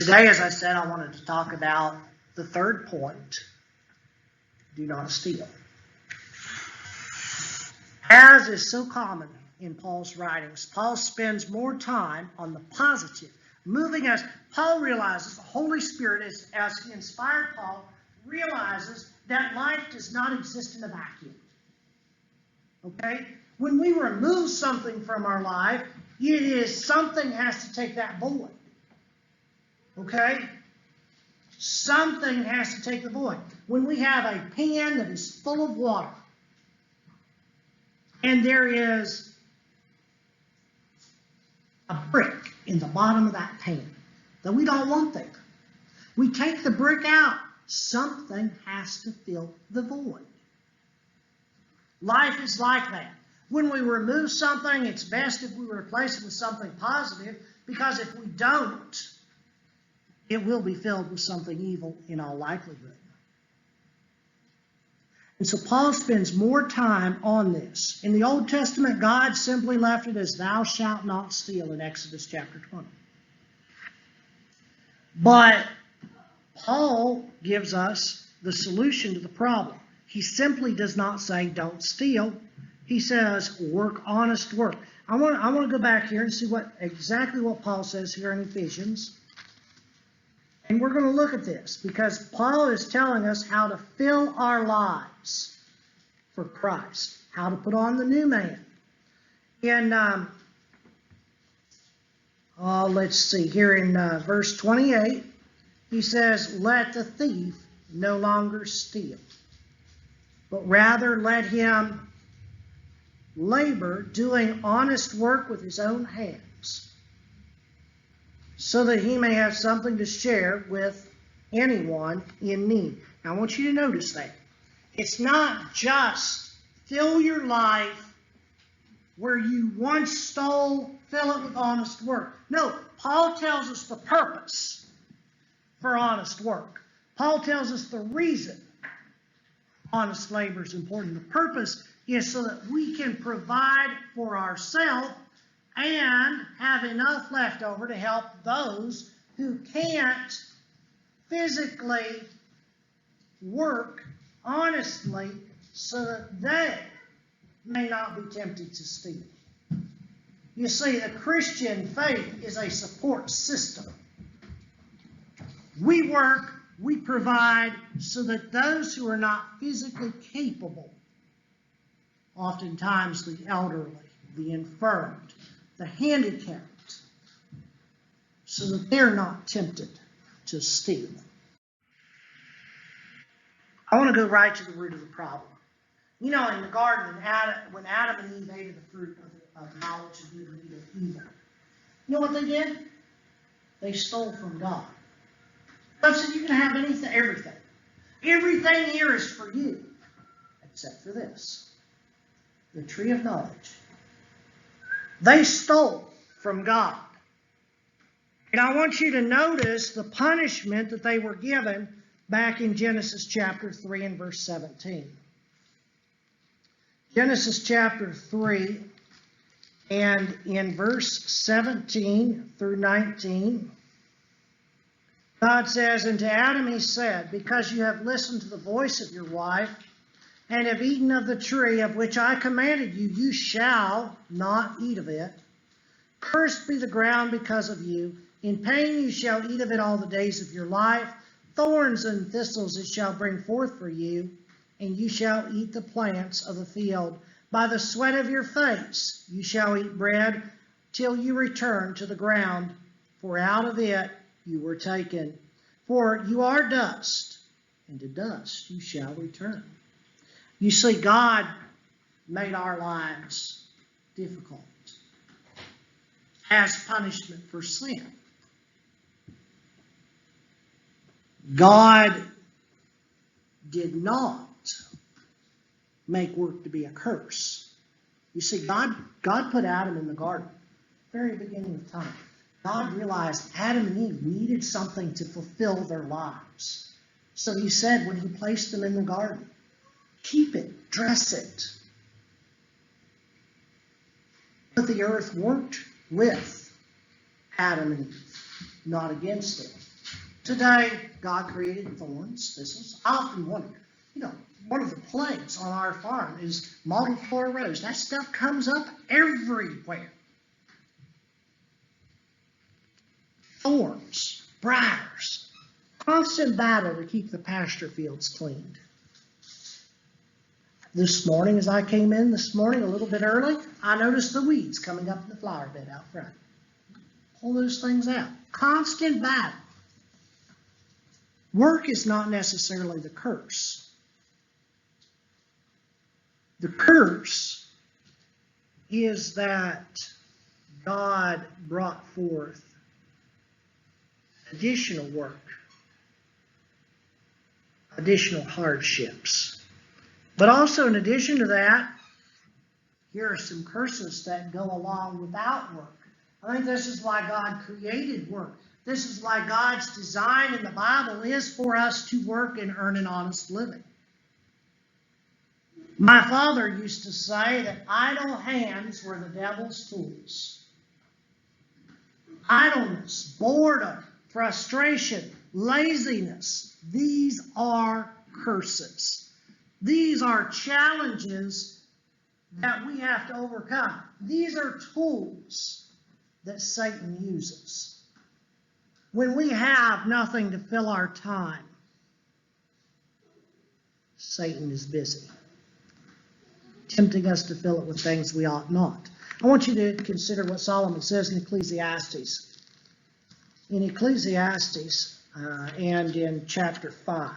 Today, as I said, I wanted to talk about the third point: do not steal. As is so common in Paul's writings, Paul spends more time on the positive, moving us. Paul realizes, the Holy Spirit, as he inspired Paul, realizes that life does not exist in a vacuum. Okay? When we remove something from our life, it is something has to take that void. Okay? Something has to take the void. When we have a pan that is full of water, and there is a brick in the bottom of that pan that we don't want there, we take the brick out. Something has to fill the void. Life is like that. When we remove something, it's best if we replace it with something positive, because if we don't, it will be filled with something evil in all likelihood. And so Paul spends more time on this. In the Old Testament, God simply left it as thou shalt not steal in Exodus chapter 20. But Paul gives us the solution to the problem. He simply does not say don't steal. He says work honest work. I want to go back here and see exactly what Paul says here in Ephesians. And we're going to look at this because Paul is telling us how to fill our lives for Christ, how to put on the new man. In, let's see, here in verse 28, he says, let the thief no longer steal, but rather let him labor, doing honest work with his own hands, so that he may have something to share with anyone in need. Now, I want you to notice that. It's not just fill your life where you once stole, fill it with honest work. No, Paul tells us the purpose for honest work. Paul tells us the reason honest labor is important. The purpose is so that we can provide for ourselves and have enough left over to help those who can't physically work honestly, so that they may not be tempted to steal. You see, the Christian faith is a support system. We work, we provide, so that those who are not physically capable, oftentimes the elderly, the infirmed, the handicapped, so that they're not tempted to steal. I want to go right to the root of the problem. You know, in the garden, when Adam and Eve ate of the fruit of knowledge of good and evil, you know what they did? They stole from God. God said, you can have anything, everything. Everything here is for you, except for this, the tree of knowledge. They stole from God. And I want you to notice the punishment that they were given back in Genesis chapter 3 and verse 17. Genesis chapter 3 and in verse 17 through 19, God says, and to Adam he said, because you have listened to the voice of your wife and have eaten of the tree of which I commanded you, you shall not eat of it. Cursed be the ground because of you. In pain you shall eat of it all the days of your life. Thorns and thistles it shall bring forth for you, and you shall eat the plants of the field. By the sweat of your face you shall eat bread till you return to the ground, for out of it you were taken. For you are dust, and to dust you shall return. You see, God made our lives difficult as punishment for sin. God did not make work to be a curse. You see, God put Adam in the garden, very beginning of time. God realized Adam and Eve needed something to fulfill their lives. So he said when he placed them in the garden, keep it, dress it. But the earth worked with Adam and Eve, not against it. Today, God created thorns. I often wonder, one of the plagues on our farm is mottled floor rose. That stuff comes up everywhere. Thorns, briars, constant battle to keep the pasture fields cleaned. This morning, as I came in this morning a little bit early, I noticed the weeds coming up in the flower bed out front. Pull those things out. Constant battle. Work is not necessarily the curse. The curse is that God brought forth additional work, additional hardships. But also, in addition to that, here are some curses that go along without work. I think this is why God created work. This is why God's design in the Bible is for us to work and earn an honest living. My father used to say that idle hands were the devil's tools. Idleness, boredom, frustration, laziness, these are curses. These are challenges that we have to overcome. These are tools that Satan uses. When we have nothing to fill our time, Satan is busy, tempting us to fill it with things we ought not. I want you to consider what Solomon says in Ecclesiastes. In Ecclesiastes and in chapter 5.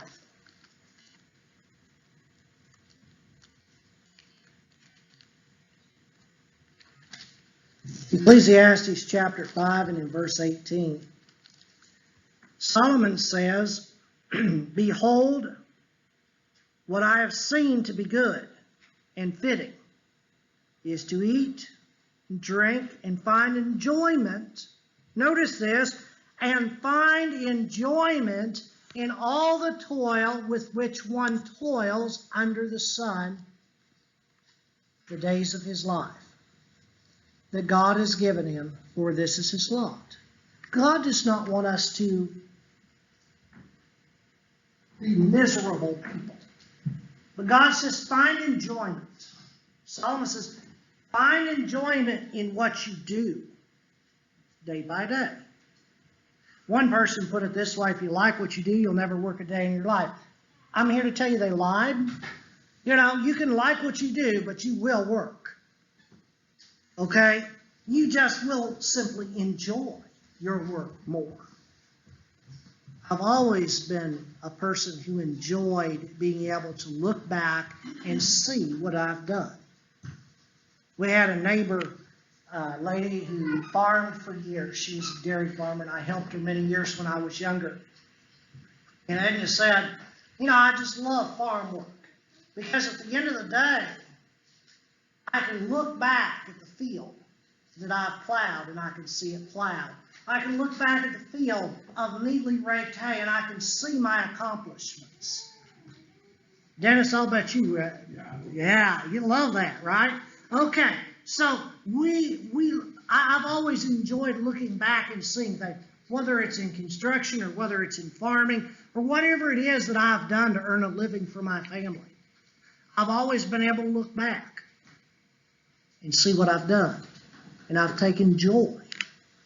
Ecclesiastes chapter 5 and in verse 18. Solomon says, "Behold, what I have seen to be good and fitting is to eat, drink, and find enjoyment." Notice this, "and find enjoyment in all the toil with which one toils under the sun the days of his life that God has given him, for this is his lot." God does not want us to be miserable people. But God says, find enjoyment. Solomon says, find enjoyment in what you do day by day. One person put it this way: if you like what you do, you'll never work a day in your life. I'm here to tell you they lied. You can like what you do, but you will work. Okay? You just will simply enjoy your work more. I've always been a person who enjoyed being able to look back and see what I've done. We had a neighbor lady who farmed for years. She was a dairy farmer, and I helped her many years when I was younger. And Edna said, I just love farm work, because at the end of the day, I can look back at the field that I've plowed, and I can see it plowed. I can look back at the field of neatly raked hay, and I can see my accomplishments. Dennis, I'll bet you, yeah, you love that, right? Okay, so I've always enjoyed looking back and seeing things, whether it's in construction or whether it's in farming or whatever it is that I've done to earn a living for my family. I've always been able to look back and see what I've done, and I've taken joy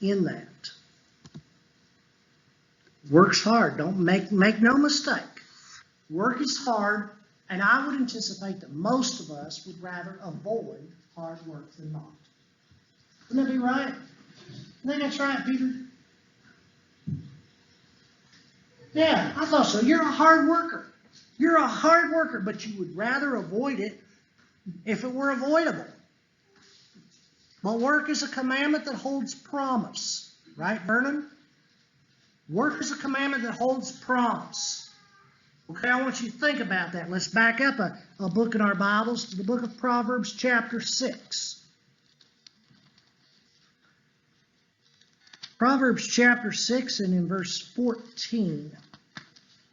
in that. Work's hard. Don't make no mistake. Work is hard, and I would anticipate that most of us would rather avoid hard work than not. Wouldn't that be right? I think that's right, Peter. Yeah, I thought so. You're a hard worker. You're a hard worker, but you would rather avoid it if it were avoidable. But work is a commandment that holds promise. Right, Vernon? Work is a commandment that holds promise. Okay, I want you to think about that. Let's back up a book in our Bibles to the book of Proverbs chapter 6. Proverbs chapter 6 and in verse 14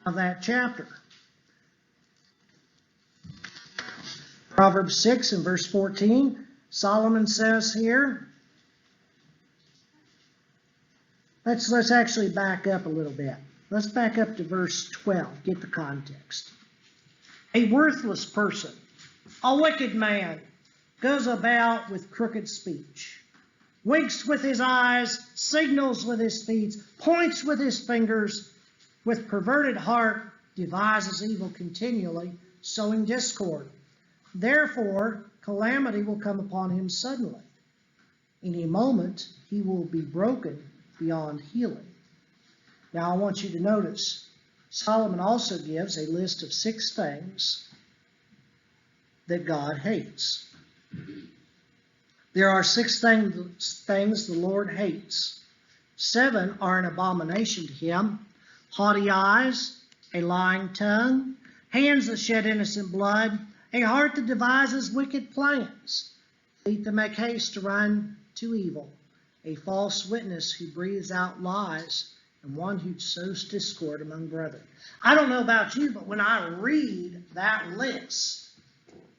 of that chapter. Proverbs 6 and verse 14, Solomon says here, let's actually back up a little bit. Let's back up to verse 12, get the context. A worthless person, a wicked man, goes about with crooked speech, winks with his eyes, signals with his feet, points with his fingers, with perverted heart devises evil continually, sowing discord. Therefore, calamity will come upon him suddenly. In a moment, he will be broken beyond healing. Now, I want you to notice, Solomon also gives a list of 6 things that God hates. There are 6 things the Lord hates. 7 are an abomination to him: haughty eyes, a lying tongue, hands that shed innocent blood, a heart that devises wicked plans, feet that make haste to run to evil, a false witness who breathes out lies, and one who sows discord among brethren. I don't know about you, but when I read that list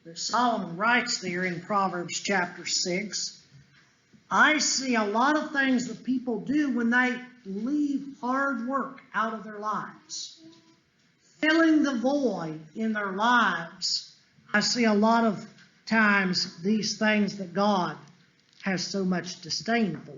that Solomon writes there in Proverbs chapter 6, I see a lot of things that people do when they leave hard work out of their lives. Filling the void in their lives, I see a lot of times these things that God has so much disdain for.